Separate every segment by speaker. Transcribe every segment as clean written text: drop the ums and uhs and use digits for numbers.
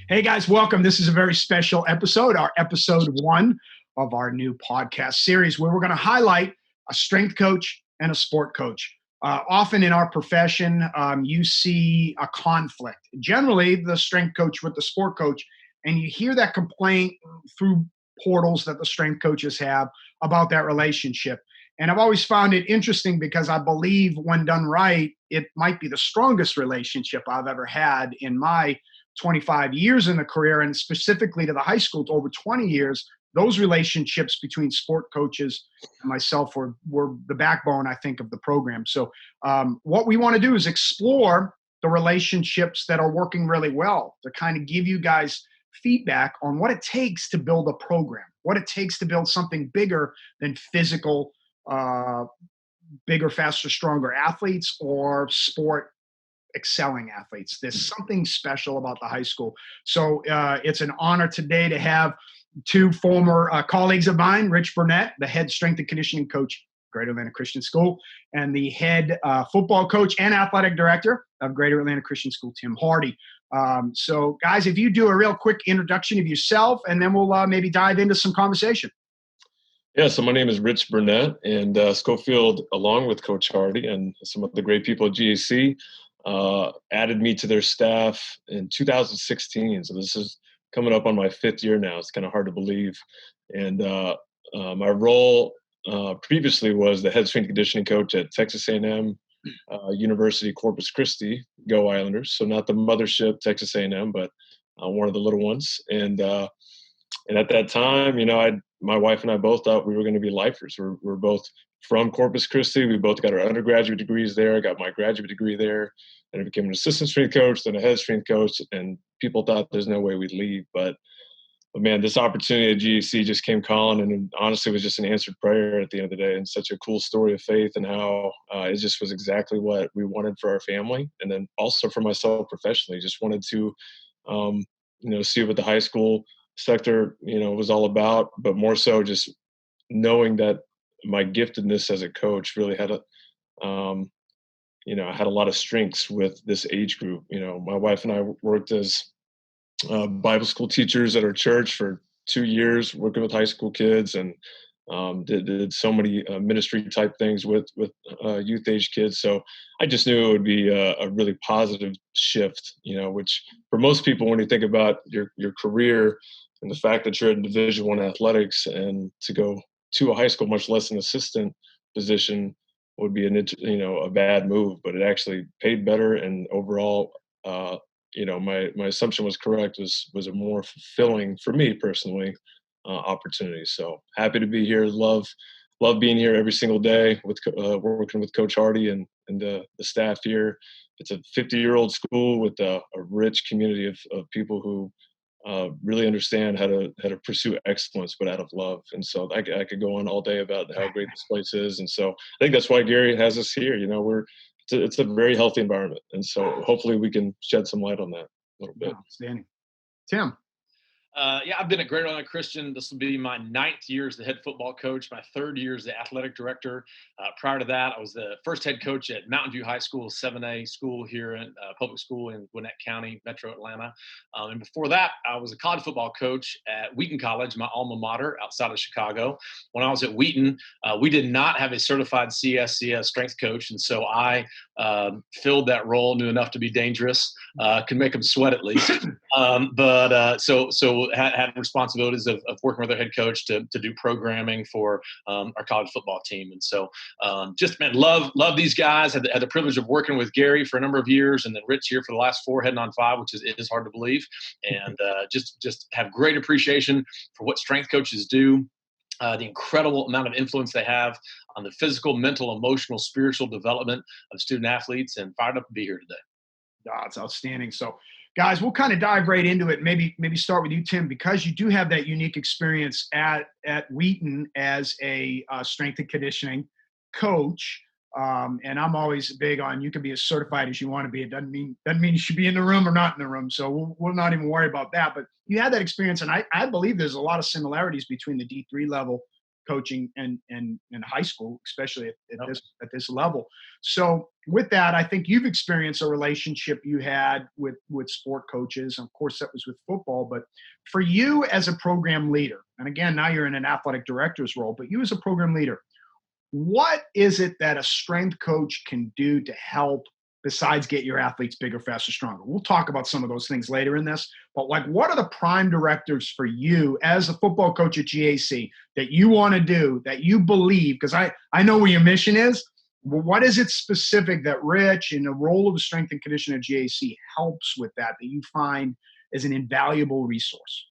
Speaker 1: Hey guys, welcome. This is a very special episode, our Ep.1 of our new podcast series where we're going to highlight a strength coach and a sport coach. Often in our profession, you see a conflict. Generally, the strength coach with the sport coach, and you hear that complaint through portals that the strength coaches have about that relationship. And I've always found it interesting because I believe when done right, it might be the strongest relationship I've ever had in my 25 years in the career, and specifically to the high school, to over 20 years. Those relationships between sport coaches and myself were the backbone, I think, of the program. So what we want to do is explore the relationships that are working really well to kind of give you guys feedback on what it takes to build a program, what it takes to build something bigger than physical, bigger, faster, stronger athletes or sport excelling athletes. There's something special about the high school. So it's an honor today to have two former colleagues of mine, Rich Burnett, the head strength and conditioning coach, Greater Atlanta Christian School, and the head football coach and athletic director of Greater Atlanta Christian School, Tim Hardy. So guys, if you do a real quick introduction of yourself, and then we'll maybe dive into some conversation.
Speaker 2: Yeah, so my name is Rich Burnett, and Schofield, along with Coach Hardy and some of the great people at GAC, added me to their staff in 2016. So this is coming up on my 5th year now. It's kind of hard to believe. And my role previously was the head strength and conditioning coach at Texas A&M University Corpus Christi, Go Islanders. So not the mothership, Texas A&M, but one of the little ones. And at that time, my wife and I both thought we were going to be lifers. We're both from Corpus Christi. We both got our undergraduate degrees there. I got my graduate degree there. And I became an assistant strength coach, then a head strength coach. And people thought there's no way we'd leave. But man, this opportunity at GEC just came calling. And honestly, it was just an answered prayer at the end of the day. And such a cool story of faith and how it just was exactly what we wanted for our family. And then also for myself professionally, just wanted to, see what the high school sector, was all about, but more so just knowing that my giftedness as a coach really had I had a lot of strengths with this age group. My wife and I worked as Bible school teachers at our church for 2 years, working with high school kids, and did so many ministry type things with youth age kids. So I just knew it would be a really positive shift, which for most people, when you think about your career and the fact that you're in Division I athletics and to go to a high school, much less an assistant position, would be a bad move. But it actually paid better, and overall, my assumption was correct. Was a more fulfilling for me personally opportunity. So happy to be here. Love being here every single day with working with Coach Hardy and the staff here. It's a 50-year-old school with a rich community of people who really understand how to pursue excellence, but out of love. And so I could go on all day about how great this place is. And so I think that's why Gary has us here. It's a very healthy environment. And so hopefully we can shed some light on that a little bit.
Speaker 1: Outstanding. Tim.
Speaker 3: I've been at Greater Atlanta Christian. This will be my 9th year as the head football coach, my 3rd year as the athletic director. Prior to that, I was the first head coach at Mountain View High School, 7A school here in public school in Gwinnett County, Metro Atlanta. And before that, I was a college football coach at Wheaton College, my alma mater outside of Chicago. When I was at Wheaton, we did not have a certified CSCS strength coach, and so I filled that role, knew enough to be dangerous, could make them sweat at least. So had responsibilities of working with our head coach to do programming for our college football team. And so love these guys. Had the privilege of working with Gary for a number of years, and then Rich here for the last 4, heading on 5, which is hard to believe. And just have great appreciation for what strength coaches do. The incredible amount of influence they have on the physical, mental, emotional, spiritual development of student athletes, and fired up to be here today.
Speaker 1: It's outstanding. So guys, we'll kind of dive right into it. Maybe start with you, Tim, because you do have that unique experience at Wheaton as a strength and conditioning coach. And I'm always big on you can be as certified as you want to be. It doesn't mean you should be in the room or not in the room. So we'll not even worry about that. But you had that experience, and I believe there's a lot of similarities between the D3 level coaching and high school, especially at this level. So with that, I think you've experienced a relationship you had with sport coaches. Of course, that was with football, but for you as a program leader, and again, now you're in an athletic director's role, but you as a program leader, what is it that a strength coach can do to help besides get your athletes bigger, faster, stronger? We'll talk about some of those things later in this, but like, what are the prime directives for you as a football coach at GAC that you want to do, that you believe, because I know where your mission is. Well, what is it specific that Rich, in the role of a strength and conditioner at GAC, helps with that you find as an invaluable resource?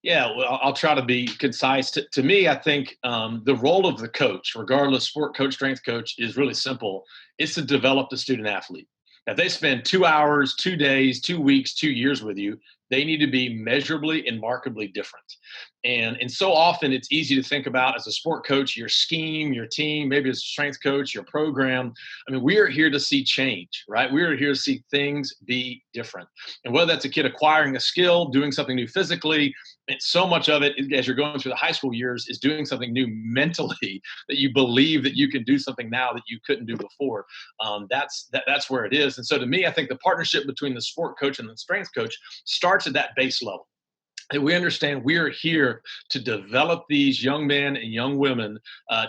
Speaker 3: Yeah, well, I'll try to be concise. To me, I think the role of the coach, regardless sport coach, strength coach, is really simple. It's to develop the student athlete. If they spend 2 hours, 2 days, 2 weeks, 2 years with you, they need to be measurably and markedly different. And so often it's easy to think about as a sport coach, your scheme, your team, maybe as a strength coach, your program. I mean, we are here to see change, right? We are here to see things be different. And whether that's a kid acquiring a skill, doing something new physically, and so much of it, as you're going through the high school years, is doing something new mentally that you believe that you can do something now that you couldn't do before. That's where it is. And so to me, I think the partnership between the sport coach and the strength coach starts at that base level. And we understand we are here to develop these young men and young women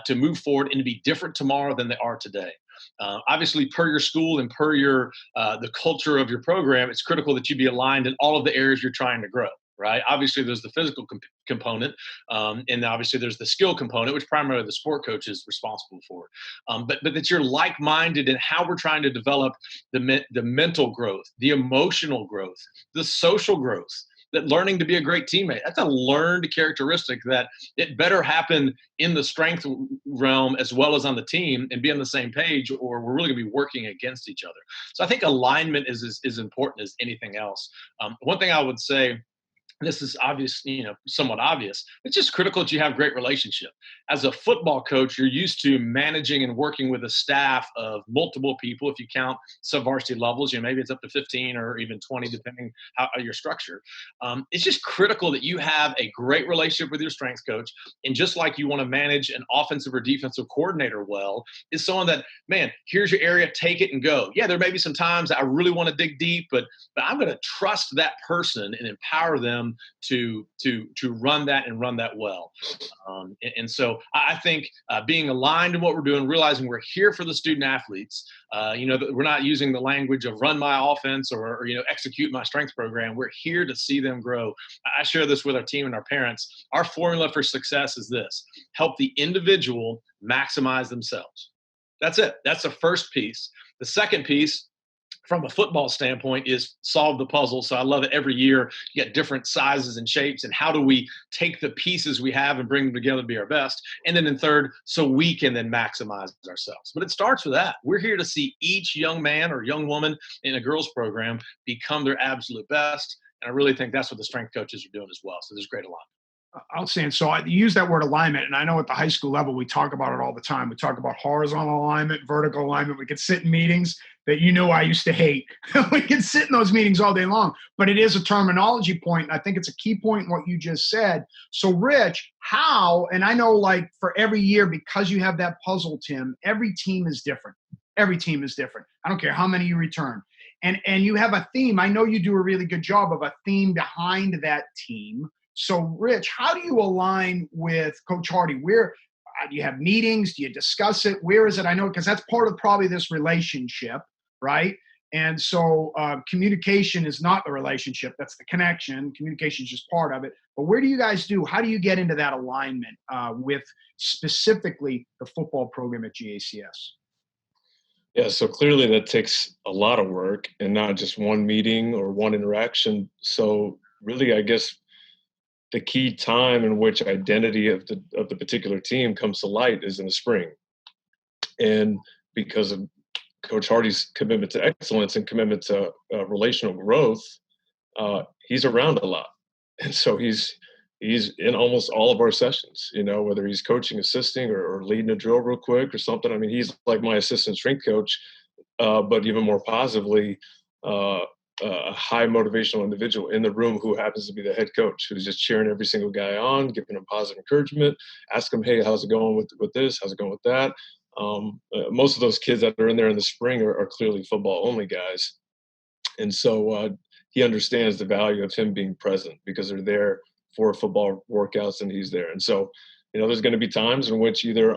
Speaker 3: to move forward and to be different tomorrow than they are today. Obviously, per your school and per your the culture of your program, it's critical that you be aligned in all of the areas you're trying to grow. Right. Obviously, there's the physical component, and obviously there's the skill component, which primarily the sport coach is responsible for. But that you're like-minded in how we're trying to develop the mental growth, the emotional growth, the social growth. That learning to be a great teammate, that's a learned characteristic that it better happen in the strength realm as well as on the team and be on the same page, or we're really going to be working against each other. So I think alignment is important as anything else. One thing I would say, this is obvious, somewhat obvious. It's just critical that you have great relationship. As a football coach, you're used to managing and working with a staff of multiple people. If you count sub-varsity levels, maybe it's up to 15 or even 20, depending how you're structured. It's just critical that you have a great relationship with your strength coach. And just like you want to manage an offensive or defensive coordinator well, is someone that, man, here's your area, take it and go. Yeah, there may be some times I really want to dig deep, but I'm going to trust that person and empower them to run that and run that well. And so I think being aligned in what we're doing, realizing we're here for the student athletes, we're not using the language of run my offense or execute my strength program. We're here to see them grow. I share this with our team and our parents. Our formula for success is this: help the individual maximize themselves. That's it. That's the first piece. The second piece, from a football standpoint, is solve the puzzle. So I love it. Every year you get different sizes and shapes, and how do we take the pieces we have and bring them together to be our best? And then in third, so we can then maximize ourselves. But it starts with that. We're here to see each young man or young woman in a girls program become their absolute best. And I really think that's what the strength coaches are doing as well. So there's great alignment.
Speaker 1: Outstanding. So I use that word alignment, and I know at the high school level, we talk about it all the time. We talk about horizontal alignment, vertical alignment. We could sit in meetings that I used to hate. We could sit in those meetings all day long, but it is a terminology point. I think it's a key point in what you just said. So Rich, how, and I know like for every year, because you have that puzzle, Tim, every team is different. Every team is different. I don't care how many you return. And you have a theme. I know you do a really good job of a theme behind that team. So, Rich, how do you align with Coach Hardy? Where do you have meetings? Do you discuss it? Where is it? I know because that's part of probably this relationship, right? And so communication is not the relationship. That's the connection. Communication is just part of it. But where do you guys do? How do you get into that alignment with specifically the football program at GACS?
Speaker 2: Yeah, so clearly that takes a lot of work and not just one meeting or one interaction. So really, I guess, the key time in which identity of the particular team comes to light is in the spring. And because of Coach Hardy's commitment to excellence and commitment to relational growth, he's around a lot. And so he's in almost all of our sessions, whether he's coaching, assisting, or leading a drill real quick or something. I mean, he's like my assistant strength coach, but even more positively, a high motivational individual in the room who happens to be the head coach, who's just cheering every single guy on, giving them positive encouragement, ask them, hey, how's it going with this? How's it going with that? most of those kids that are in there in the spring are clearly football only guys. And so he understands the value of him being present because they're there for football workouts and he's there. And so, there's going to be times in which either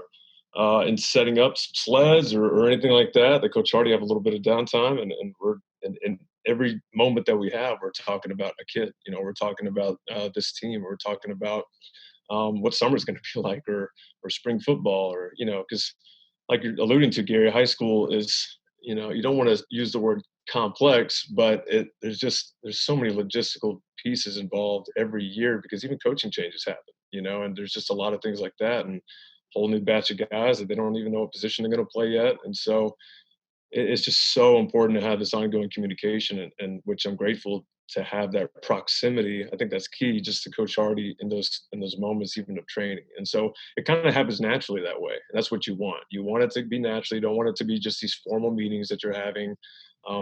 Speaker 2: in setting up sleds or anything like that, the Coach Hardy have a little bit of downtime, and we're in every moment that we have, we're talking about a kid. We're talking about this team. We're talking about what summer's going to be like, or spring football, or because like you're alluding to, Gary, high school is you don't want to use the word complex, but there's so many logistical pieces involved every year because even coaching changes happen, and there's just a lot of things like that, and whole new batch of guys that they don't even know what position they're going to play yet. And so it's just so important to have this ongoing communication, and which I'm grateful to have that proximity. I think that's key just to Coach Hardy in those moments, even of training. And so it kind of happens naturally that way. And that's what you want. You want it to be natural. You don't want it to be just these formal meetings that you're having.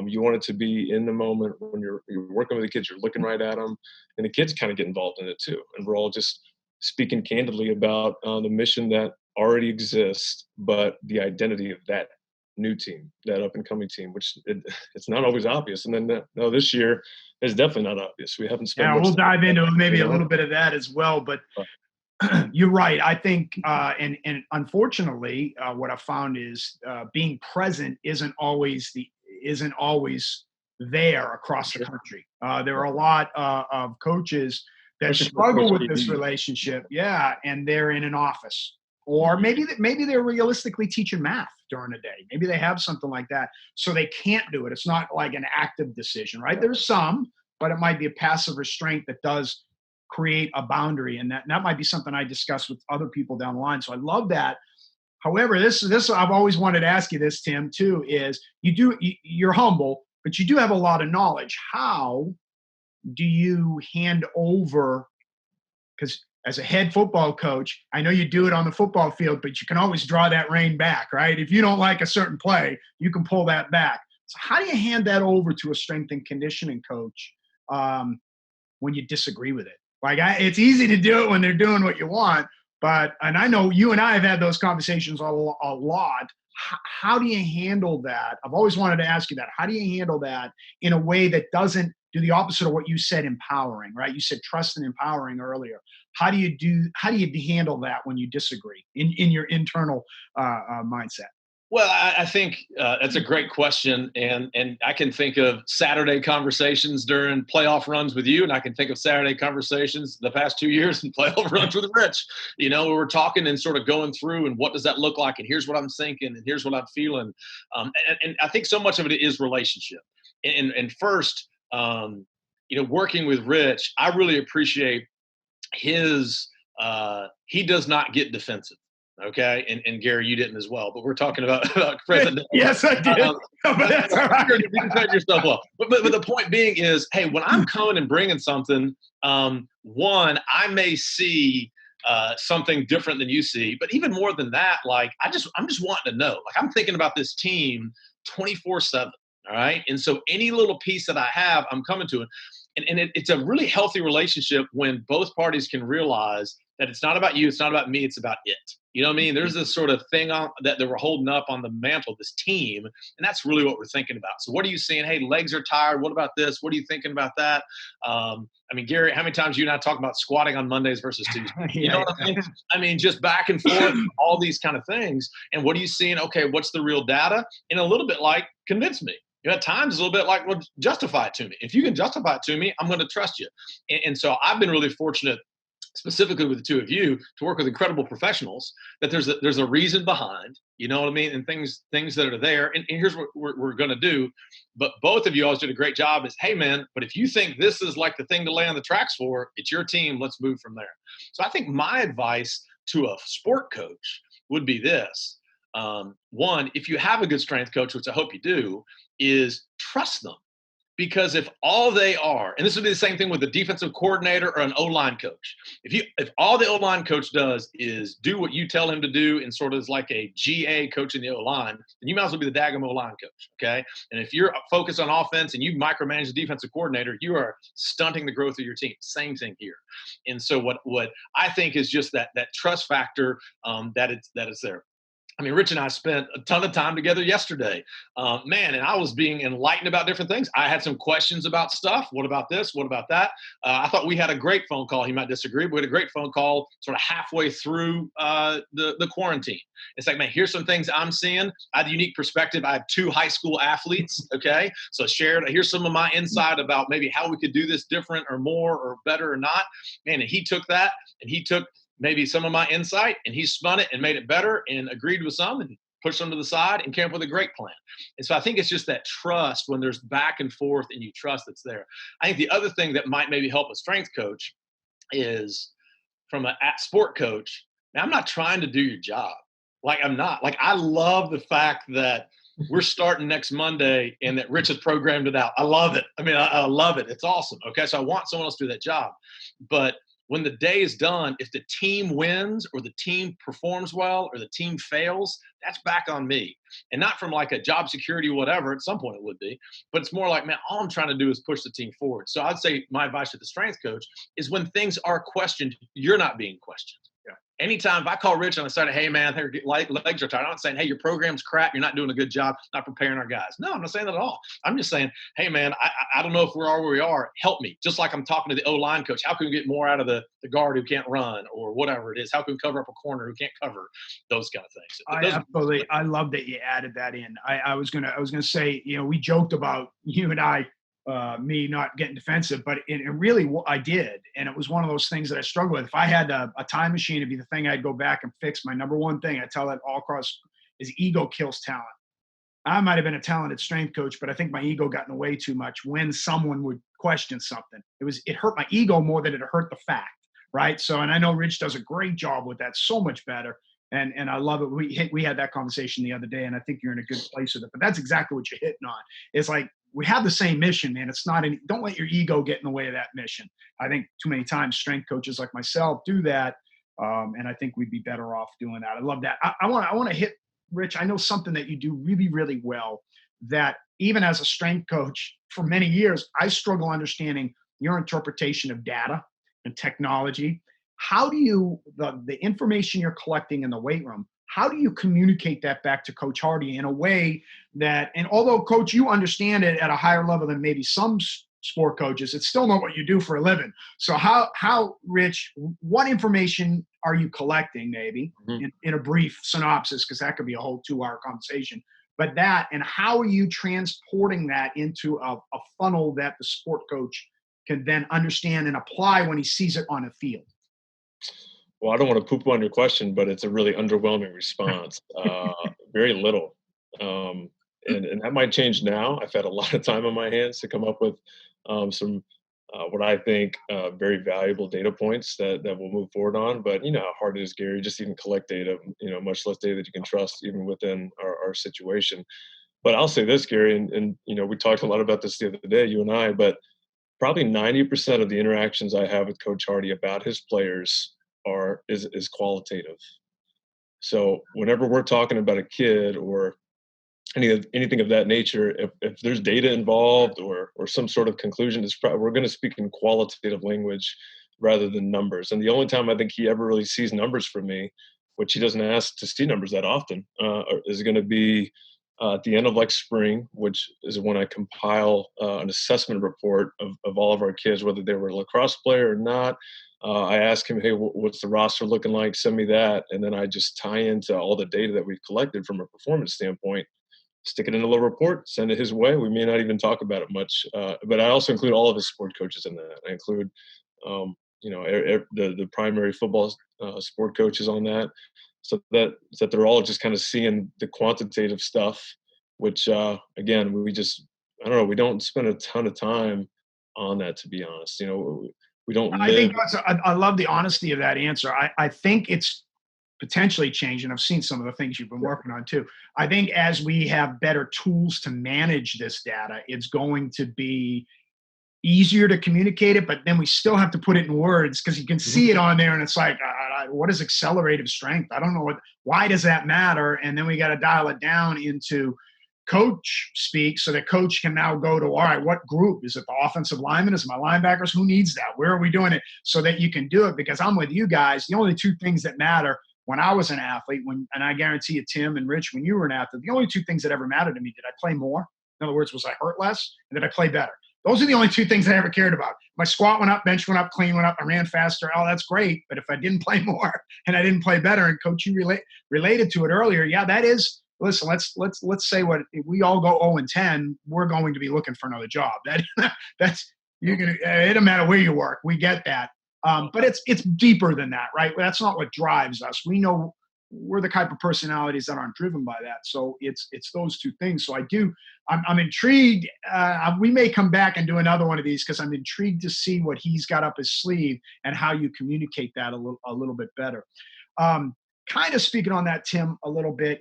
Speaker 2: You want it to be in the moment when you're working with the kids, you're looking right at them, and the kids kind of get involved in it too. And we're all just speaking candidly about the mission that already exists, but the identity of that new team, that up and coming team, which it's not always obvious. And then this year is definitely not obvious. We haven't spent.
Speaker 1: Yeah, we'll dive into maybe a little bit of that as well. But you're right. I think, and unfortunately, what I found is being present isn't always there across the country. There are a lot of coaches that struggle with this relationship. Yeah, and they're in an office, or maybe they're realistically teaching math during the day. Maybe they have something like that, so they can't do it. It's not like an active decision, right? There's some, but it might be a passive restraint that does create a boundary, and that might be something I discuss with other people down the line. So I love that. However, this I've always wanted to ask you this, Tim, too, is you're humble, but you do have a lot of knowledge. How do you hand over? Because as a head football coach, I know you do it on the football field, but you can always draw that rein back, right? If you don't like a certain play, you can pull that back. So how do you hand that over to a strength and conditioning coach when you disagree with it? Like, it's easy to do it when they're doing what you want, and I know you and I have had those conversations a lot. How do you handle that? I've always wanted to ask you that. How do you handle that in a way that doesn't do the opposite of what you said, empowering, right? You said trust and empowering earlier. How do you handle that when you disagree in your internal mindset?
Speaker 3: Well, I think that's a great question, and I can think of Saturday conversations during playoff runs with you, and I can think of Saturday conversations the past 2 years in playoff runs with Rich. Where we're talking and sort of going through, and what does that look like, and here's what I'm thinking, and here's what I'm feeling, and I think so much of it is relationship. And first, working with Rich, I really appreciate his. He does not get defensive. Okay, and Gary, you didn't as well, but we're talking about present.
Speaker 1: Yes, I did. But that's all right.
Speaker 3: You can set yourself up. But the point being is, hey, when I'm coming and bringing something, one, I may see something different than you see, but even more than that, like I'm just wanting to know. Like, I'm thinking about this team 24/7. All right, and so any little piece that I have, I'm coming to it. And it's a really healthy relationship when both parties can realize that it's not about you, it's not about me, it's about it. You know what I mean? There's this sort of thing that we're holding up on the mantle, this team, and that's really what we're thinking about. So what are you seeing? Hey, legs are tired. What about this? What are you thinking about that? Gary, how many times you and I talk about squatting on Mondays versus Tuesdays? You know what I mean? I mean, just back and forth, all these kind of things. And what are you seeing? Okay, what's the real data? And a little bit like, convince me. At times, a little bit like, well, justify it to me. If you can justify it to me, I'm going to trust you. And so I've been really fortunate, specifically with the two of you, to work with incredible professionals, that there's a reason behind, you know what I mean, and things that are there. And here's what we're going to do. But both of you always did a great job is, hey, man, but if you think this is like the thing to lay on the tracks for, it's your team. Let's move from there. So I think my advice to a sport coach would be this. One, if you have a good strength coach, which I hope you do, is trust them. Because if all they are, and this would be the same thing with a defensive coordinator or an O-line coach, if all the O-line coach does is do what you tell him to do and sort of is like a GA coach in the O-line, then you might as well be the daggum O-line coach, okay? And if you're focused on offense and you micromanage the defensive coordinator, you are stunting the growth of your team. Same thing here. And so what I think is just that trust factor that it's there. I mean, Rich and I spent a ton of time together yesterday, man, and I was being enlightened about different things. I had some questions about stuff. What about this? What about that? I thought we had a great phone call. He might disagree, but we had a great phone call sort of halfway through the quarantine. It's like, man, here's some things I'm seeing. I had a unique perspective. I have 2 high school athletes, okay? So here's some of my insight about maybe how we could do this different or more or better or not. Man, and he took that and he took maybe some of my insight and he spun it and made it better and agreed with some and pushed them to the side and came up with a great plan. And so I think it's just that trust when there's back and forth and you trust that's there. I think the other thing that might maybe help a strength coach is from a sport coach. Now, I'm not trying to do your job. Like, I'm not. Like, I love the fact that we're starting next Monday and that Rich has programmed it out. I love it. I mean, I love it. It's awesome. Okay. So I want someone else to do that job. But when the day is done, if the team wins or the team performs well or the team fails, that's back on me. And not from like a job security, whatever, at some point it would be, but it's more like, man, all I'm trying to do is push the team forward. So I'd say my advice to the strength coach is when things are questioned, you're not being questioned. Anytime if I call Rich and I say, hey, man, legs are tired, I'm not saying, hey, your program's crap, you're not doing a good job, not preparing our guys. No, I'm not saying that at all. I'm just saying, hey, man, I don't know if we are where we are. Help me. Just like I'm talking to the O-line coach. How can we get more out of the guard who can't run or whatever it is? How can we cover up a corner who can't cover? Those kind of things.
Speaker 1: I love that you added that in. I was gonna say, we joked about you and I, me not getting defensive, but it really I did. And it was one of those things that I struggled with. If I had a time machine, it'd be the thing I'd go back and fix. My number one thing I tell that all across is ego kills talent. I might have been a talented strength coach, but I think my ego got in the way too much when someone would question something. It hurt my ego more than it hurt the fact, right? So, and I know Rich does a great job with that, so much better. And I love it. We had that conversation the other day, and I think you're in a good place with it. But that's exactly what you're hitting on. It's like, we have the same mission, man. It's not don't let your ego get in the way of that mission. I think too many times strength coaches like myself do that. And I think we'd be better off doing that. I love that. I want to hit, Rich. I know something that you do really, really well, that even as a strength coach for many years, I struggle understanding your interpretation of data and technology. How do you, the information you're collecting in the weight room, how do you communicate that back to Coach Hardy in a way that, and although, Coach, you understand it at a higher level than maybe some sport coaches, it's still not what you do for a living. So how Rich, what information are you collecting maybe in a brief synopsis, because that could be a whole 2-hour conversation, but that, and how are you transporting that into a funnel that the sport coach can then understand and apply when he sees it on a field?
Speaker 2: Well, I don't want to poop on your question, but it's a really underwhelming response. Very little. And that might change now. I've had a lot of time on my hands to come up with some what I think very valuable data points that we'll move forward on. But you know how hard it is, Gary, just even collect data, much less data that you can trust even within our situation. But I'll say this, Gary, and we talked a lot about this the other day, you and I, but probably 90% of the interactions I have with Coach Hardy about his players is qualitative. So whenever we're talking about a kid or anything of that nature, if there's data involved or some sort of conclusion, we're going to speak in qualitative language rather than numbers. And the only time I think he ever really sees numbers from me, which he doesn't ask to see numbers that often, is going to be at the end of like spring, which is when I compile an assessment report of all of our kids, whether they were a lacrosse player or not. I ask him, hey, what's the roster looking like? Send me that. And then I just tie into all the data that we've collected from a performance standpoint, stick it in a little report, send it his way. We may not even talk about it much. But I also include all of his sport coaches in that. I include, the primary football sport coaches on that, so that they're all just kind of seeing the quantitative stuff, which, again, we don't spend a ton of time on that, to be honest. We don't live.
Speaker 1: I think I love the honesty of that answer. I think it's potentially changing. I've seen some of the things you've been working on too. I think as we have better tools to manage this data, it's going to be easier to communicate it, but then we still have to put it in words because you can see it on there and it's like, what is accelerative strength? I don't know why does that matter? And then we got to dial it down into coach speak so that coach can now go to, all right, what group? Is it the offensive linemen? Is it my linebackers? Who needs that? Where are we doing it? So that you can do it, because I'm with you guys. The only two things that matter when I was an athlete, and I guarantee you, Tim and Rich, when you were an athlete, the only two things that ever mattered to me, did I play more? In other words, was I hurt less? And did I play better? Those are the only two things I ever cared about. My squat went up, bench went up, clean went up, I ran faster. Oh, that's great. But if I didn't play more and I didn't play better, and Coach, you related to it earlier, yeah, that is. Listen, let's say what if we all go 0-10, we're going to be looking for another job. That's you're gonna. It doesn't matter where you work. We get that. But it's deeper than that, right? That's not what drives us. We know we're the type of personalities that aren't driven by that. So it's those two things. So I'm intrigued. We may come back and do another one of these because I'm intrigued to see what he's got up his sleeve and how you communicate that a little bit better. Kind of speaking on that, Tim, a little bit.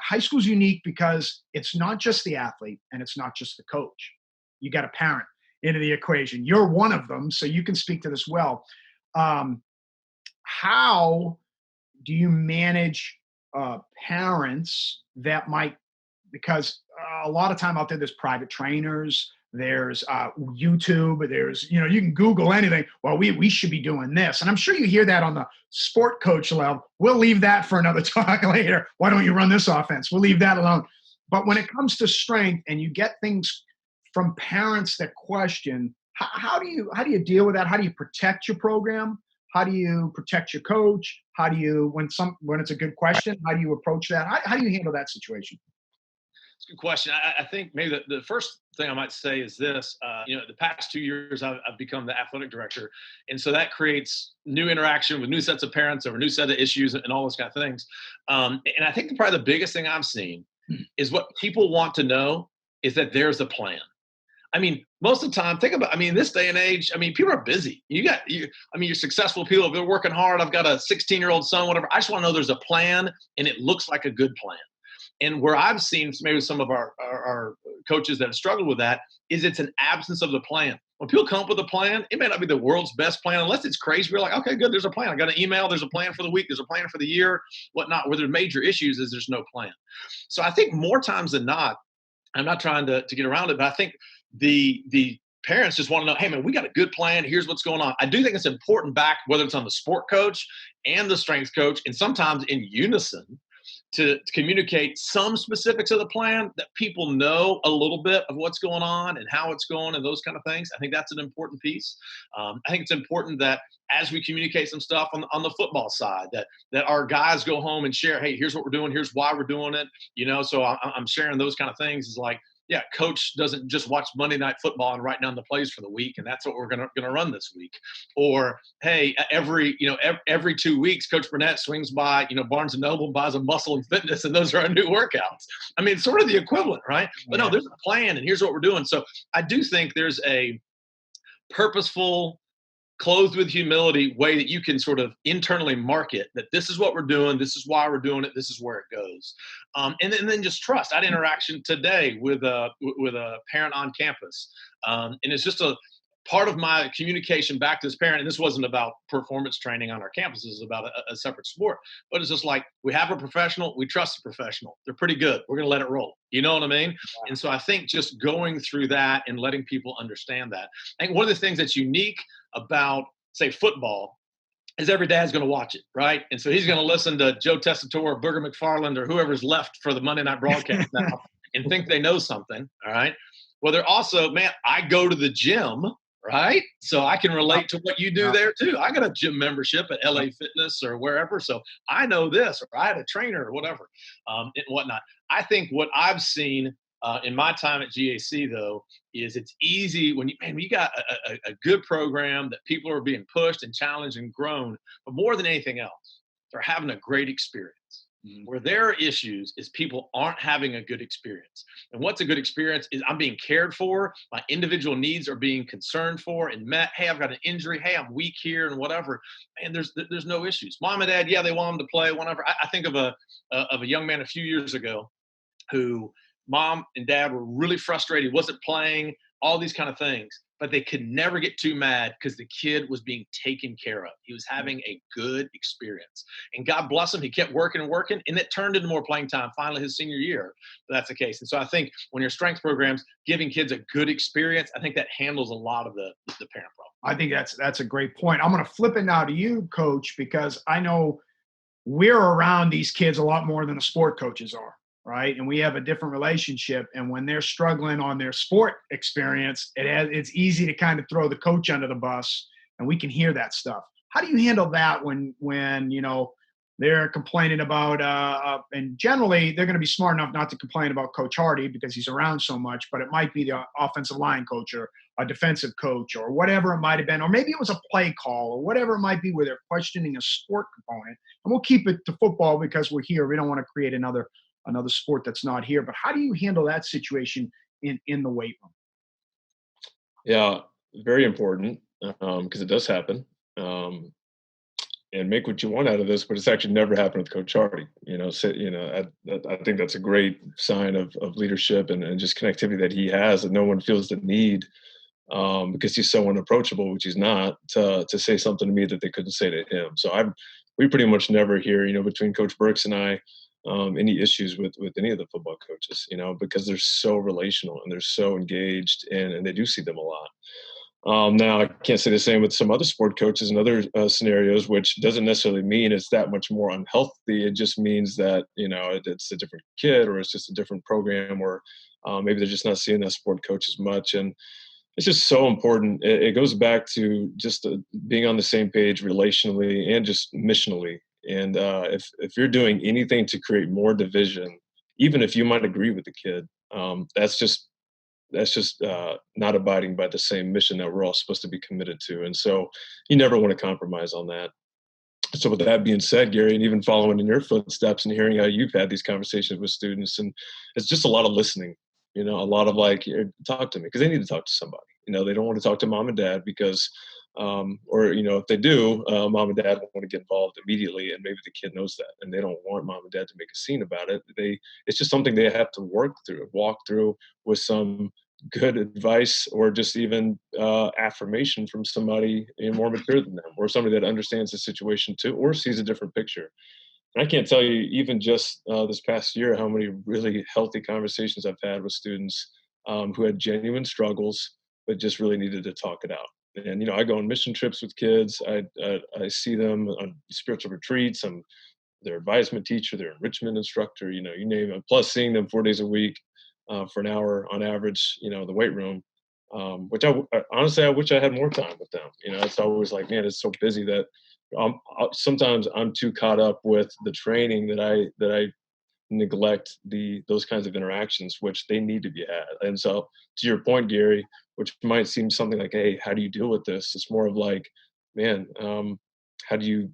Speaker 1: High school's unique because it's not just the athlete and it's not just the coach. You got a parent into the equation. You're one of them, so you can speak to this well. How do you manage parents that might, because a lot of time out there's private trainers, there's YouTube, there's, you can Google anything. Well, we should be doing this. And I'm sure you hear that on the sport coach level. We'll leave that for another talk later. Why don't you run this offense? We'll leave that alone. But when it comes to strength and you get things from parents that question, how do you deal with that? How do you protect your program? How do you protect your coach? How do you, when it's a good question, how do you approach that? How do you handle that situation?
Speaker 3: It's a good question. I think maybe the first thing I might say is this. The past 2 years, I've become the athletic director. And so that creates new interaction with new sets of parents over new set of issues and all those kind of things. And I think probably the biggest thing I've seen is what people want to know is that there's a plan. I mean, most of the time, think about, in this day and age, people are busy. You're successful people. They're working hard. I've got a 16-year-old son, whatever. I just want to know there's a plan and it looks like a good plan. And where I've seen maybe some of our coaches that have struggled with that is it's an absence of the plan. When people come up with a plan, it may not be the world's best plan unless it's crazy. We're like, okay, good, there's a plan. I got an email. There's a plan for the week. There's a plan for the year, whatnot. Where there's major issues is there's no plan. So I think more times than not, I'm not trying to get around it, but I think the parents just want to know, hey, man, we got a good plan. Here's what's going on. I do think it's important back, whether it's on the sport coach and the strength coach, and sometimes in unison, to communicate some specifics of the plan that people know a little bit of what's going on and how it's going and those kind of things. I think that's an important piece. I think it's important that as we communicate some stuff on the football side, that our guys go home and share, hey, here's what we're doing, here's why we're doing it. So I'm sharing those kind of things. Is like, yeah, coach doesn't just watch Monday Night Football and write down the plays for the week, and that's what we're gonna run this week. Or hey, every 2 weeks, Coach Burnett swings by Barnes and Noble and buys a Muscle and Fitness, and those are our new workouts. It's sort of the equivalent, right? But no, there's a plan, and here's what we're doing. So I do think there's a purposeful, clothed with humility way that you can sort of internally market that this is what we're doing, this is why we're doing it, this is where it goes. And then just trust. I had interaction today with a parent on campus. And it's just a part of my communication back to this parent, and this wasn't about performance training on our campus, this is about a separate sport, but it's just like, we have a professional, we trust the professional. They're pretty good. We're going to let it roll. You know what I mean? Yeah. And so I think just going through that and letting people understand that. I think one of the things that's unique about, say, football is every dad's going to watch it, right? And so he's going to listen to Joe Tessitore, Booger McFarland, or whoever's left for the Monday night broadcast now and think they know something, all right? Well, they're also, man, I go to the gym, right? So I can relate to what you do there too. I got a gym membership at LA Fitness or wherever, so I know this, or I had a trainer or whatever, and whatnot. I think what I've seen in my time at GAC, though, is it's easy when you got a good program that people are being pushed and challenged and grown, but more than anything else, they're having a great experience. Mm-hmm. Where there are issues is people aren't having a good experience. And what's a good experience is I'm being cared for, my individual needs are being concerned for and met. Hey, I've got an injury. Hey, I'm weak here and whatever. And there's no issues. Mom and dad, yeah, they want them to play, whatever. I think of a young man a few years ago who mom and dad were really frustrated. He wasn't playing, all these kind of things, but they could never get too mad because the kid was being taken care of. He was having a good experience. And God bless him, he kept working, and it turned into more playing time finally his senior year. That's the case. And so I think when your strength programs, giving kids a good experience, I think that handles a lot of the parent problem.
Speaker 1: I think that's a great point. I'm going to flip it now to you, Coach, because I know we're around these kids a lot more than the sport coaches are, right? And we have a different relationship. And when they're struggling on their sport experience, it's easy to kind of throw the coach under the bus, and we can hear that stuff. How do you handle that when they're complaining about and generally they're going to be smart enough not to complain about Coach Hardy because he's around so much, but it might be the offensive line coach or a defensive coach or whatever it might have been, or maybe it was a play call or whatever it might be where they're questioning a sport component. And we'll keep it to football because we're here. We don't want to create another sport that's not here. But how do you handle that situation in the weight room?
Speaker 2: Yeah, very important because it does happen. And make what you want out of this, but it's actually never happened with Coach Hardy. I think that's a great sign of leadership and just connectivity that he has, that no one feels the need because he's so unapproachable, which he's not, to say something to me that they couldn't say to him. So we pretty much never hear, between Coach Burks and I, any issues with any of the football coaches, because they're so relational and they're so engaged and they do see them a lot. Now, I can't say the same with some other sport coaches and other scenarios, which doesn't necessarily mean it's that much more unhealthy. It just means that, it's a different kid or it's just a different program or maybe they're just not seeing that sport coach as much. And it's just so important. It goes back to just being on the same page relationally and just missionally. And if you're doing anything to create more division, even if you might agree with the kid, that's just not abiding by the same mission that we're all supposed to be committed to. And so you never want to compromise on that. So with that being said, Gary, and even following in your footsteps and hearing how you've had these conversations with students, and it's just a lot of listening, a lot of like, talk to me, because they need to talk to somebody. They don't want to talk to mom and dad because, if they do, mom and dad won't want to get involved immediately, and maybe the kid knows that, and they don't want mom and dad to make a scene about it. It's just something they have to walk through with some good advice or just even affirmation from somebody more mature than them, or somebody that understands the situation too, or sees a different picture. And I can't tell you, even just this past year, how many really healthy conversations I've had with students who had genuine struggles, but just really needed to talk it out. And, I go on mission trips with kids. I see them on spiritual retreats. I'm their advisement teacher, their enrichment instructor, you name it. Plus seeing them 4 days a week for an hour on average, the weight room, which honestly, I wish I had more time with them. It's always like, man, it's so busy that sometimes I'm too caught up with the training that I neglect those kinds of interactions, which they need to be had. And so to your point, Gary, which might seem something like, hey, how do you deal with this? It's more of like, man, how do you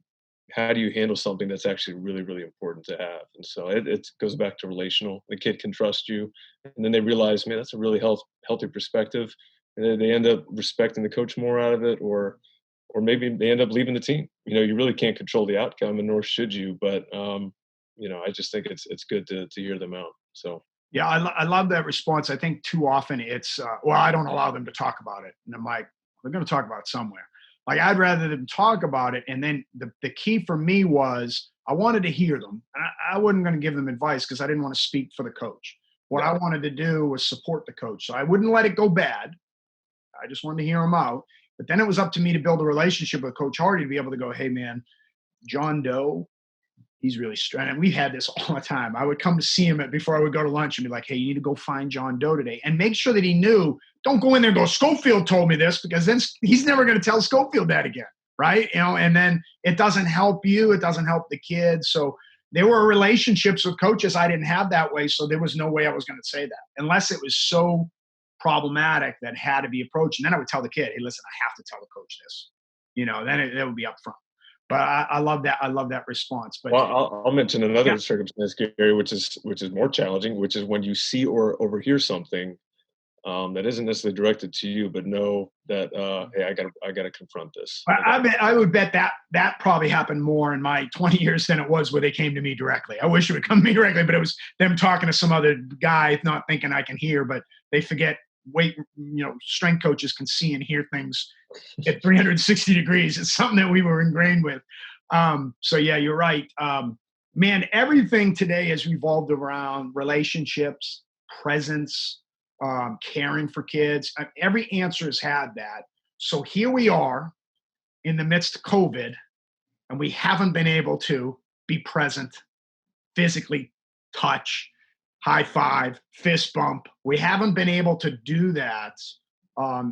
Speaker 2: handle something that's actually really, really important to have? And so it goes back to relational. The kid can trust you, and then they realize, man, that's a really healthy perspective. And then they end up respecting the coach more out of it, or maybe they end up leaving the team. You really can't control the outcome, and nor should you. But I just think it's good to hear them out. So.
Speaker 1: Yeah, I love that response. I think too often it's, I don't allow them to talk about it. And I'm like, we're going to talk about it somewhere. Like, I'd rather them talk about it. And then the key for me was I wanted to hear them. I wasn't going to give them advice because I didn't want to speak for the coach. What I wanted to do was support the coach. So I wouldn't let it go bad. I just wanted to hear him out. But then it was up to me to build a relationship with Coach Hardy to be able to go, hey, man, John Doe, he's really strong. And we had this all the time. I would come to see him before I would go to lunch and be like, hey, you need to go find John Doe today. And make sure that he knew, don't go in there and go, Schofield told me this, because then he's never going to tell Schofield that again, right? And then it doesn't help you. It doesn't help the kids. So there were relationships with coaches I didn't have that way, so there was no way I was going to say that unless it was so problematic that had to be approached. And then I would tell the kid, hey, listen, I have to tell the coach this. Then it would be up front. But I love that. I love that response. But
Speaker 2: I'll mention another circumstance, Gary, which is more challenging, which is when you see or overhear something that isn't necessarily directed to you, but know that hey, I gotta confront this.
Speaker 1: I would bet that probably happened more in my 20 years than it was where they came to me directly. I wish it would come to me directly, but it was them talking to some other guy, not thinking I can hear, but they forget. Strength coaches can see and hear things at 360 degrees. It's something that we were ingrained with. So yeah, you're right. Man, everything today has revolved around relationships, presence, caring for kids. Every answer has had that. So here we are in the midst of COVID, and we haven't been able to be present, physically touch, high five, fist bump. We haven't been able to do that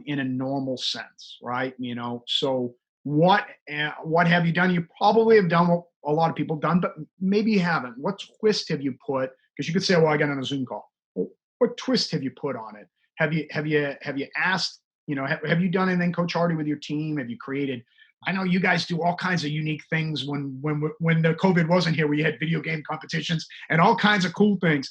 Speaker 1: in a normal sense, right? So what have you done? You probably have done what a lot of people have done, but maybe you haven't. What twist have you put? Because you could say, well, I got on a Zoom call. Well, what twist have you put on it? Have you asked, have you done anything, Coach Hardy, with your team? Have you created? I know you guys do all kinds of unique things when the COVID wasn't here, where you had video game competitions and all kinds of cool things.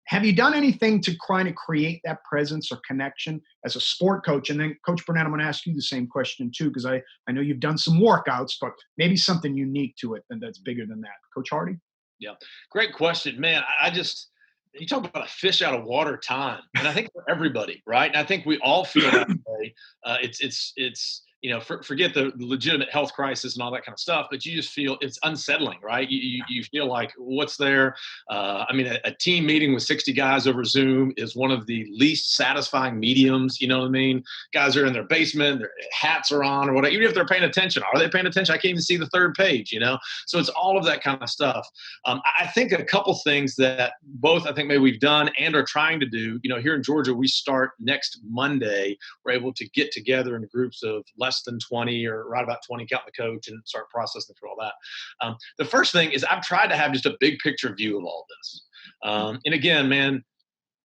Speaker 1: Have you done anything to kind of create that presence or connection as a sport coach? And then, Coach Burnett, I'm going to ask you the same question too, because I know you've done some workouts, but maybe something unique to it that's bigger than that. Coach Hardy?
Speaker 3: Yeah, great question, man. You talk about a fish out of water time, and I think for everybody, right? And I think we all feel that way. It's forget the legitimate health crisis and all that kind of stuff, but you just feel it's unsettling, right? You feel like, what's there? A team meeting with 60 guys over Zoom is one of the least satisfying mediums. You know what I mean? Guys are in their basement, their hats are on or whatever. Even if they're paying attention, are they paying attention? I can't even see the third page, So it's all of that kind of stuff. I think a couple things that both I think maybe we've done and are trying to do, here in Georgia, we start next Monday. We're able to get together in groups of less than 20 or right about 20, count the coach, and start processing through all that. The first thing is I've tried to have just a big picture view of all this. And again, man,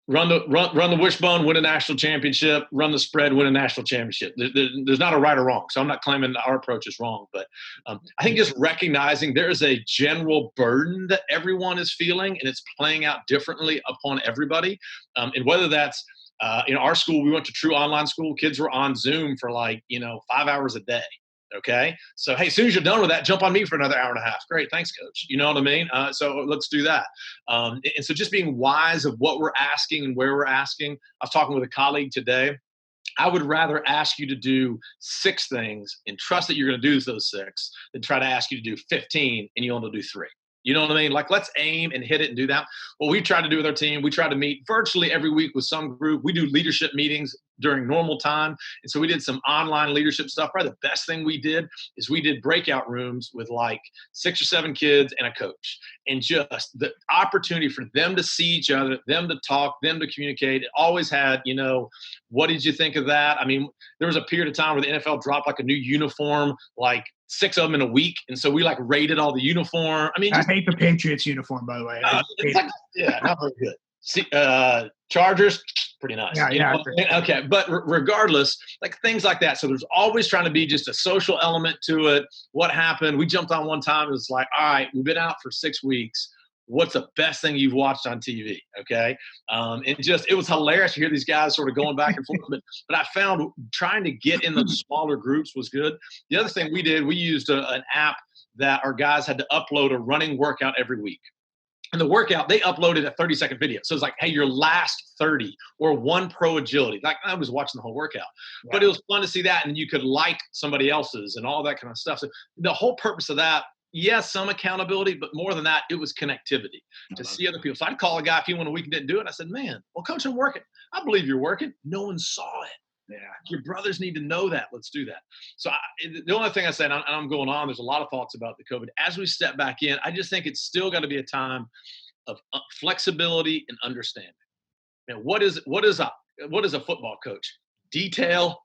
Speaker 3: run the wishbone, win a national championship, run the spread, win a national championship. There's not a right or wrong. So I'm not claiming that our approach is wrong, but I think just recognizing there is a general burden that everyone is feeling, and it's playing out differently upon everybody. And whether that's in our school, we went to true online school. Kids were on Zoom for 5 hours a day. Okay. So, hey, as soon as you're done with that, jump on me for another hour and a half. Great. Thanks, coach. You know what I mean? So let's do that. And so just being wise of what we're asking and where we're asking. I was talking with a colleague today. I would rather ask you to do 6 things and trust that you're going to do those 6 than try to ask you to do 15 and you only do 3. You know what I mean? Let's aim and hit it and do that. What we try to do with our team, we try to meet virtually every week with some group. We do leadership meetings during normal time. And so we did some online leadership stuff. Probably the best thing we did is we did breakout rooms with 6 or 7 kids and a coach. And just the opportunity for them to see each other, them to talk, them to communicate. It always had, what did you think of that? I mean, there was a period of time where the NFL dropped a new uniform, 6 of them in a week. And so we rated all the uniform. I mean,
Speaker 1: I hate the Patriots uniform, by the way.
Speaker 3: Not very good. See, Chargers, pretty nice.
Speaker 1: Yeah.
Speaker 3: Okay. But regardless, things like that. So there's always trying to be just a social element to it. What happened? We jumped on one time. It was all right, we've been out for 6 weeks. What's the best thing you've watched on TV? Okay. It was hilarious to hear these guys sort of going back and forth. But I found trying to get in those smaller groups was good. The other thing we did, we used an app that our guys had to upload a running workout every week. And the workout, they uploaded a 30-second video. So it's hey, your last 30 or 1 pro agility. I was watching the whole workout. Yeah. But it was fun to see that. And you could like somebody else's and all that kind of stuff. So the whole purpose of that, yes, some accountability, but more than that, it was connectivity to see other people. So I'd call a guy if he went a week and didn't do it. I said, man, well, coach, I'm working. I believe you're working. No one saw it. Yeah. Your brothers need to know that. Let's do that. So the only thing I said, and I'm going on, there's a lot of thoughts about the COVID. As we step back in, I just think it's still got to be a time of flexibility and understanding. What is a football coach? Detail,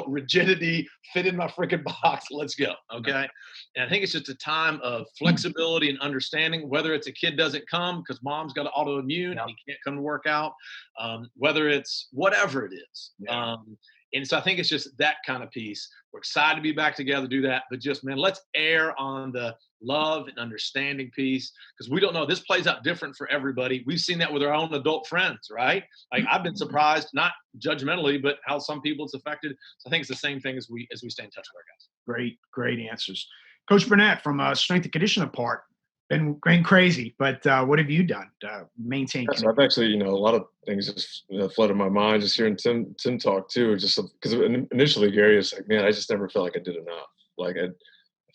Speaker 3: rigidity, fit in my freaking box. Let's go. Okay. And I think it's just a time of flexibility and understanding, whether it's a kid doesn't come because mom's got an autoimmune and he can't come to work out, whether it's whatever it is. Yeah. And so I think it's just that kind of piece. We're excited to be back together, do that. But just, man, let's err on the love and understanding piece because we don't know. This plays out different for everybody. We've seen that with our own adult friends, right? I've been surprised, not judgmentally, but how some people it's affected. So I think it's the same thing as we stay in touch with our
Speaker 1: guys. Great answers. Coach Burnett, from a strength and conditioning part, been going crazy, but what have you done to maintain?
Speaker 2: So I've actually, a lot of things just flooded my mind just hearing Tim talk too. Just because initially Gary was man, I just never felt like I did enough. I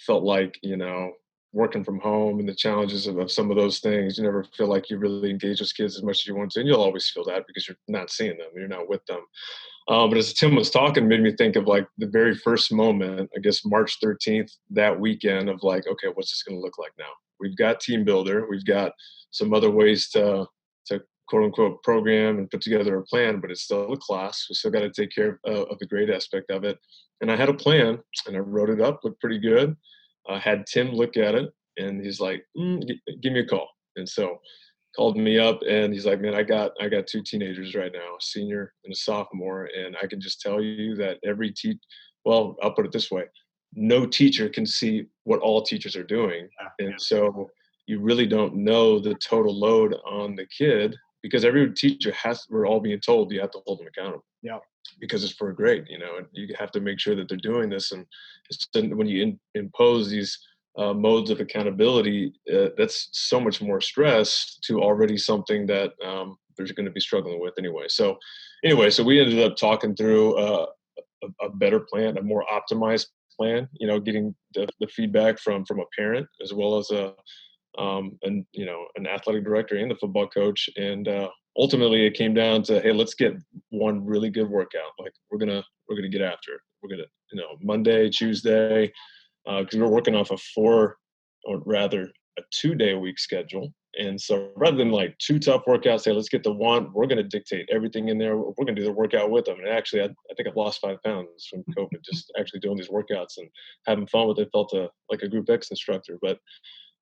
Speaker 2: felt like working from home and the challenges of some of those things. You never feel like you really engage with kids as much as you want to, and you'll always feel that because you're not seeing them, you're not with them. But as Tim was talking, it made me think of the very first moment, I guess March 13th, that weekend of okay, what's this going to look like now? we've got team builder, we've got some other ways to quote unquote program and put together a plan, but it's still a class. We still got to take care of the grade aspect of it. And I had a plan and I wrote it up, looked pretty good. I had Tim look at it and he's like, give me a call. And so called me up and he's like, man, I got two teenagers right now, a senior and a sophomore. And I can just tell you that well, I'll put it this way. No teacher can see what all teachers are doing. And so you really don't know the total load on the kid, because every teacher we're all being told you have to hold them accountable.
Speaker 1: Yeah.
Speaker 2: Because it's for a grade, and you have to make sure that they're doing this. And when you impose these modes of accountability, that's so much more stress to already something that they're going to be struggling with anyway. So we ended up talking through a better plan, a more optimized plan, getting the feedback from a parent as well as an athletic director and the football coach. And ultimately it came down to, hey, let's get one really good workout. Like we're gonna get after it. We're gonna, Monday, Tuesday, because we're working off a 2-day week schedule. And so rather than like two tough workouts, say, let's get the one, we're going to dictate everything in there. We're going to do the workout with them. And actually, I think I've lost 5 pounds from COVID, just actually doing these workouts and having fun with it. Felt like a Group X instructor. But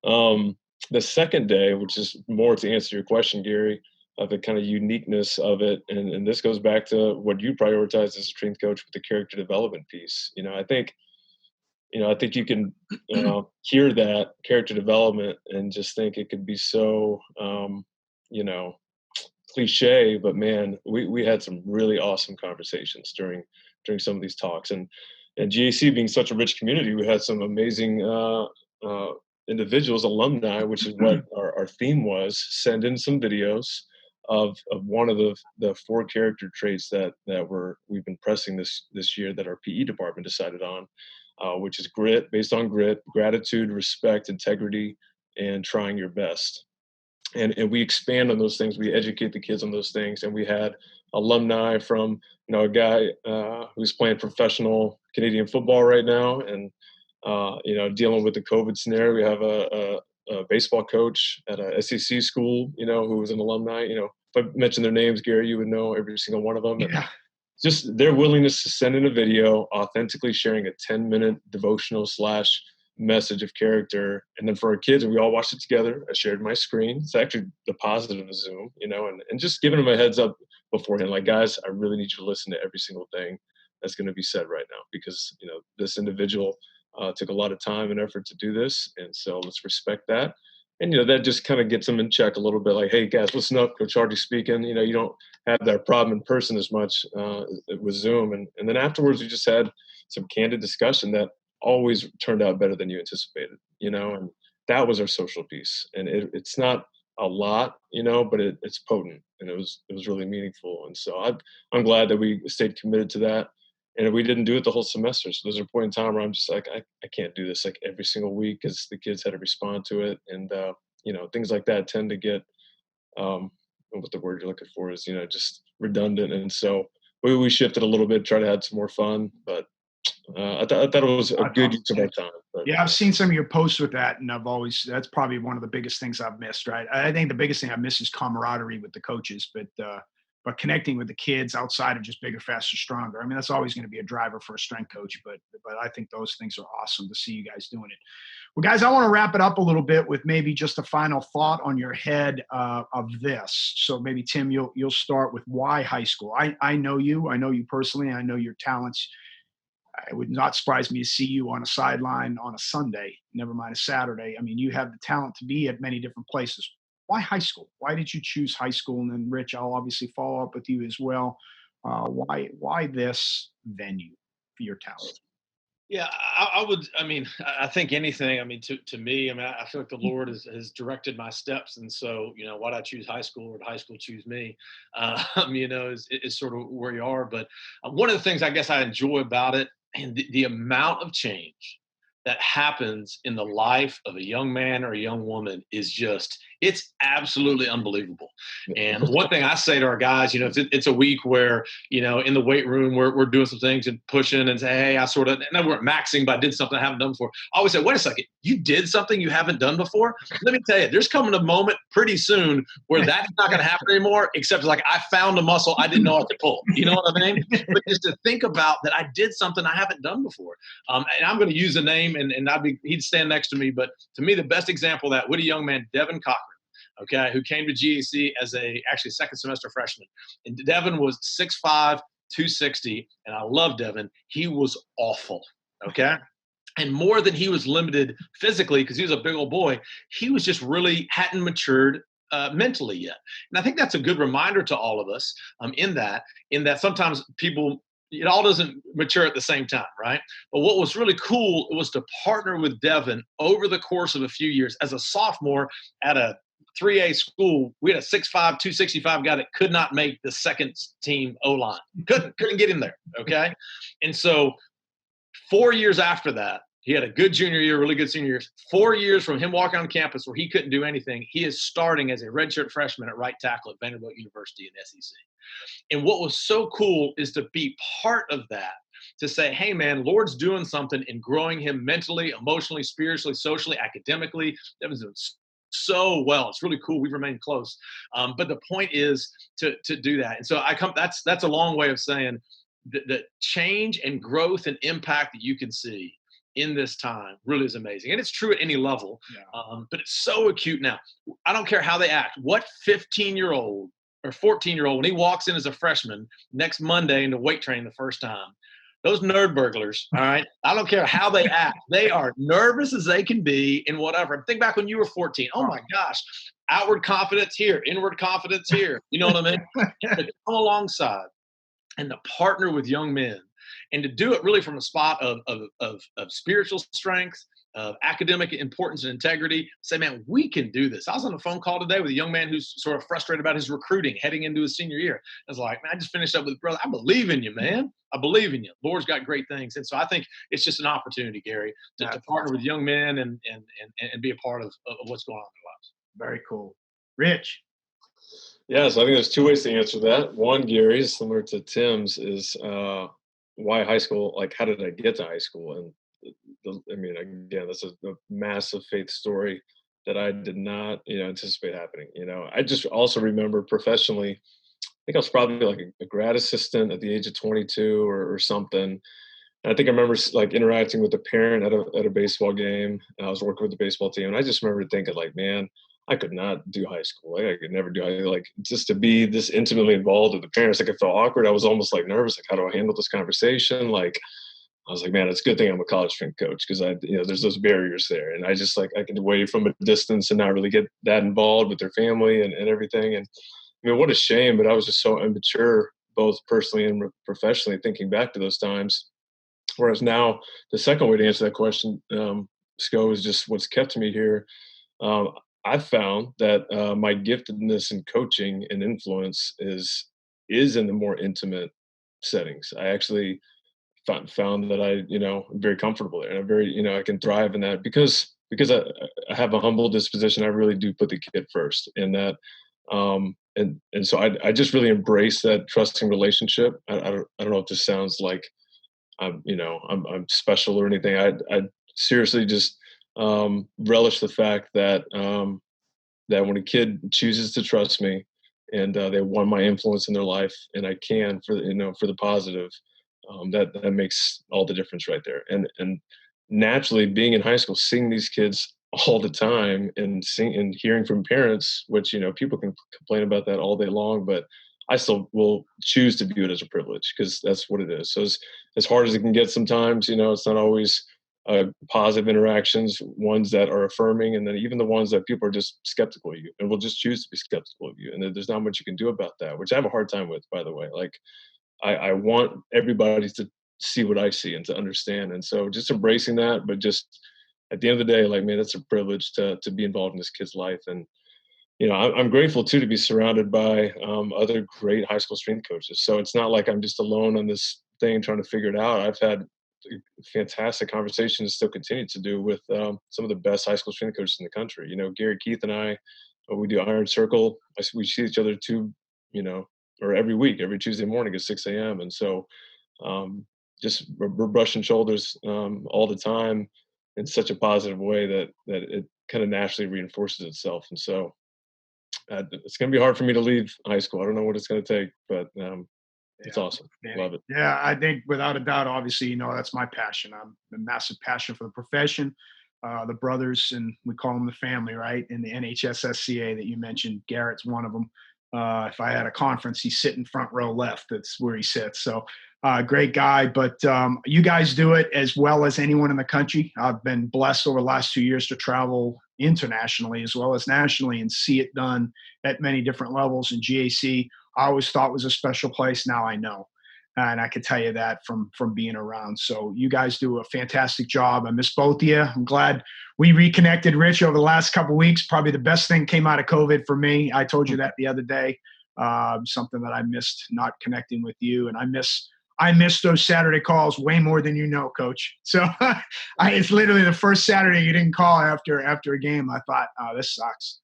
Speaker 2: the second day, which is more to answer your question, Gary, the kind of uniqueness of it. And this goes back to what you prioritize as a strength coach with the character development piece. I think you can hear that character development and just think it could be so, cliche, but man, we had some really awesome conversations during some of these talks. And GAC being such a rich community, we had some amazing individuals, alumni, which is what our theme was, send in some videos of one of the 4 character traits that we've been pressing this year that our PE department decided on. Which is grit, based on grit, gratitude, respect, integrity, and trying your best. And we expand on those things. We educate the kids on those things. And we had alumni from, a guy who's playing professional Canadian football right now and, dealing with the COVID scenario. We have a baseball coach at a SEC school, who was an alumni. If I mentioned their names, Gary, you would know every single one of them.
Speaker 1: Yeah.
Speaker 2: Just their willingness to send in a video, authentically sharing a 10-minute devotional / message of character. And then for our kids, we all watched it together. I shared my screen. It's actually the positive of Zoom, and just giving them a heads up beforehand, like, guys, I really need you to listen to every single thing that's going to be said right now, because, this individual took a lot of time and effort to do this. And so let's respect that. And, that just kind of gets them in check a little bit, like, hey, guys, listen up, Coach Hardy speaking. You don't have that problem in person as much with Zoom. And then afterwards, we just had some candid discussion that always turned out better than you anticipated, and that was our social piece. And it's not a lot, but it's potent, and it was really meaningful. And so I'm glad that we stayed committed to that. And we didn't do it the whole semester. So there's a point in time where I'm just like, I can't do this like every single week, because the kids had to respond to it. And, things like that tend to get, what the word you're looking for is, just redundant. And so we shifted a little bit, try to have some more fun. But I thought it was a good use of our time. But,
Speaker 1: yeah, I've seen some of your posts with that, and that's probably one of the biggest things I've missed, right? I think the biggest thing I've missed is camaraderie with the coaches, but connecting with the kids outside of just bigger, faster, stronger. I mean, that's always going to be a driver for a strength coach, but I think those things are awesome to see you guys doing it. Well, guys, I want to wrap it up a little bit with maybe just a final thought on your head of this. So maybe, Tim, you'll start with why high school. I know you personally. I know your talents. It would not surprise me to see you on a sideline on a Sunday, never mind a Saturday. I mean, you have the talent to be at many different places. Why high school? Why did you choose high school? And then, Rich, I'll obviously follow up with you as well. Why this venue for your talent?
Speaker 3: Yeah, I think anything, to me, I feel like the Lord has directed my steps. And so, why'd I choose high school, or did high school choose me, is sort of where you are. But one of the things I guess I enjoy about it, and the amount of change that happens in the life of a young man or a young woman is just It's absolutely unbelievable. And one thing I say to our guys, if it's a week where, in the weight room, we're doing some things and pushing and say, hey, and then we're maxing, but I did something I haven't done before. I always say, wait a second, you did something you haven't done before? Let me tell you, there's coming a moment pretty soon where that's not going to happen anymore, except like I found a muscle I didn't know I could pull. You know what I mean? But just to think about that I did something I haven't done before. And I'm going to use a name, and he'd stand next to me. But to me, the best example of that would a young man, Devin Cochran, okay, who came to GAC as actually second semester freshman. And Devin was 6'5", 260, and I love Devin. He was awful, okay? And more than he was limited physically, because he was a big old boy, he was just really hadn't matured mentally yet. And I think that's a good reminder to all of us in that sometimes people, it all doesn't mature at the same time, right? But what was really cool was to partner with Devin over the course of a few years. As a sophomore at a 3A school, we had a 6'5", 265 guy that could not make the second team O-line. Couldn't get him there, okay? And so 4 years after that, he had a good junior year, really good senior years. 4 years from him walking on campus where he couldn't do anything, he is starting as a redshirt freshman at right tackle at Vanderbilt University in SEC. And what was so cool is to be part of that, to say, hey, man, Lord's doing something in growing him mentally, emotionally, spiritually, socially, academically. That was so well. It's really cool. We've remained close. But the point is to do that. And so that's a long way of saying the change and growth and impact that you can see in this time really is amazing. And it's true at any level, but it's so acute now. I don't care how they act. What 15-year-old or 14-year-old, when he walks in as a freshman next Monday into weight training the first time, those nerd burglars, all right, I don't care how they act. They are nervous as they can be and whatever. Think back when you were 14. Oh, my gosh. Outward confidence here, inward confidence here. You know what I mean? To come alongside and to partner with young men and to do it really from a spot of spiritual strength, of academic importance and integrity. Say, man, we can do this. I was on a phone call today with a young man who's sort of frustrated about his recruiting heading into his senior year. I was like, man, I just finished up with brother. I believe in you, man. I believe in you. Lord's got great things. And so I think it's just an opportunity, Gary, to partner with young men and be a part of what's going on in their lives.
Speaker 1: Very cool. Rich.
Speaker 2: Yeah, so I think there's two ways to answer that. One, Gary, similar to Tim's, is why high school? Like, how did I get to high school? And again, that's a massive faith story that I did not, anticipate happening. I just also remember professionally, I think I was probably like a grad assistant at the age of 22 or something. And I think I remember like interacting with a parent at a baseball game. And I was working with the baseball team, and I just remember thinking like, man, I could not do high school. I could never do like just to be this intimately involved with the parents. Like, I felt awkward. I was almost like nervous. Like, how do I handle this conversation? Like, I was like, man, it's a good thing I'm a college strength coach, because there's those barriers there, and I just like I can wait from a distance and not really get that involved with their family and everything. And I mean, what a shame. But I was just so immature, both personally and professionally, thinking back to those times. Whereas now, the second way to answer that question, Sco, is just what's kept me here. I've found that my giftedness in coaching and influence is in the more intimate settings. I actually found that I'm very comfortable there, and I'm very, I can thrive in that because I have a humble disposition. I really do put the kid first, and that, and so I just really embrace that trusting relationship. I don't know if this sounds like I'm special or anything. I seriously just relish the fact that that when a kid chooses to trust me and they want my influence in their life, and I can for the positive, that makes all the difference right there. And naturally, being in high school, seeing these kids all the time and hearing from parents, which people can complain about that all day long, but I still will choose to view it as a privilege, because that's what it is. So as hard as it can get sometimes, it's not always positive interactions, ones that are affirming, and then even the ones that people are just skeptical of you and will just choose to be skeptical of you. And there's not much you can do about that, which I have a hard time with, by the way. Like, I want everybody to see what I see and to understand. And so just embracing that, but just at the end of the day, like, man, that's a privilege to be involved in this kid's life. And, I'm grateful too to be surrounded by other great high school strength coaches. So it's not like I'm just alone on this thing trying to figure it out. I've had fantastic conversations, still continue to do, with some of the best high school strength coaches in the country. Gary Keith and I We do Iron Circle. We see each other or every week, every Tuesday morning at 6 a.m. And so just we're brushing shoulders all the time in such a positive way that it kind of naturally reinforces itself. And so it's going to be hard for me to leave high school. I don't know what it's going to take, but it's awesome. Love it.
Speaker 1: Yeah, I think without a doubt, obviously, that's my passion. I'm a massive passion for the profession, the brothers, and we call them the family, right? In the NHSSCA that you mentioned, Garrett's one of them. If I had a conference, he's sitting front row left. That's where he sits. So great guy. But you guys do it as well as anyone in the country. I've been blessed over the last 2 years to travel internationally as well as nationally and see it done at many different levels. And GAC, I always thought was a special place. Now I know. And I can tell you that from being around. So you guys do a fantastic job. I miss both of you. I'm glad we reconnected, Rich, over the last couple of weeks. Probably the best thing came out of COVID for me. I told you that the other day. Something that I missed not connecting with you. And I miss those Saturday calls way more than you know, Coach. So it's literally the first Saturday you didn't call after a game. I thought, oh, this sucks.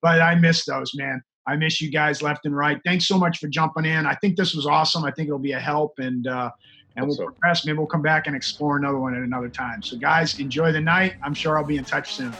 Speaker 1: But I miss those, man. I miss you guys left and right. Thanks so much for jumping in. I think this was awesome. I think it'll be a help, and we'll progress. Maybe we'll come back and explore another one at another time. So, guys, enjoy the night. I'm sure I'll be in touch soon.